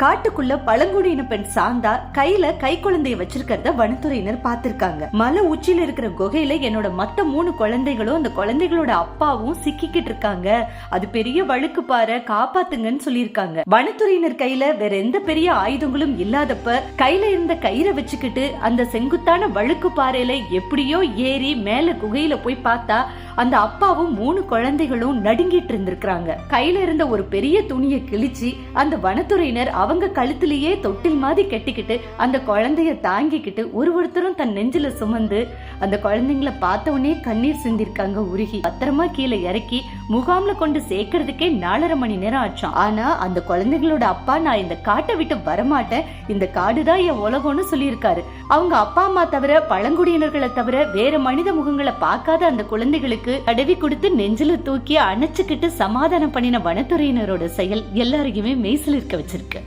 காட்டுக்குள்ள பழங்குடியின பெண் சாந்தா கையில கை குழந்தைய வச்சிருக்கிறத வனத்துறையினர் பாத்திருக்காங்க. மலை உச்சியில இருக்கிற குகையில என்னோட மத்த 3 குழந்தைகளும் அந்த குழந்தைகளோட அப்பாவும் சிக்கிக்கிட்டு இருக்காங்க, அது பெரிய வழுக்கு பாறை, காப்பாத்துங்கன்னு சொல்லியிருக்காங்க. வனத்துறையினர் கையில வேற எந்த பெரிய ஆயுதங்களும் இல்லாதப்ப கையில இருந்த கயிறை வச்சுக்கிட்டு அந்த செங்குத்தான வழுக்கு பாறையில எப்படியோ ஏறி மேல குகையில போய் பார்த்தா அந்த அப்பாவும் 3 குழந்தைகளும் நடுங்கிட்டு இருந்திருக்காங்க. கையில இருந்த ஒரு பெரிய துணியை கிழிச்சு அந்த வனத்துறையினர் அவங்க கழுத்திலேயே தொட்டில் மாதிரி கட்டிக்கிட்டு அந்த குழந்தைய தாங்கிக்கிட்டு ஒருத்தரும் தன் நெஞ்சில சுமந்து அந்த குழந்தைங்களை பார்த்த உடனே கண்ணீர் சிந்திருக்காங்க உருகி. பத்திரமா கீழே இறக்கி முகாம்ல கொண்டு சேர்க்கறதுக்கே 4.5 மணி நேரம் ஆச்சாம். ஆனா அந்த குழந்தைகளோட அப்பா, நான் இந்த காட்டை விட்டு வரமாட்டேன், இந்த காடுதான் என் உலகம்னு சொல்லியிருக்காரு. அவங்க அப்பா அம்மா தவிர, பழங்குடியினர்களை தவிர வேற மனித முகங்களை பார்க்காத அந்த குழந்தைகளுக்கு தடவி கொடுத்து நெஞ்சில தூக்கி அணைச்சுக்கிட்டு சமாதானம் பண்ணின வனத்துறையினரோட செயல் எல்லாரையுமே மெய்சிலிருக்க வச்சிருக்கு.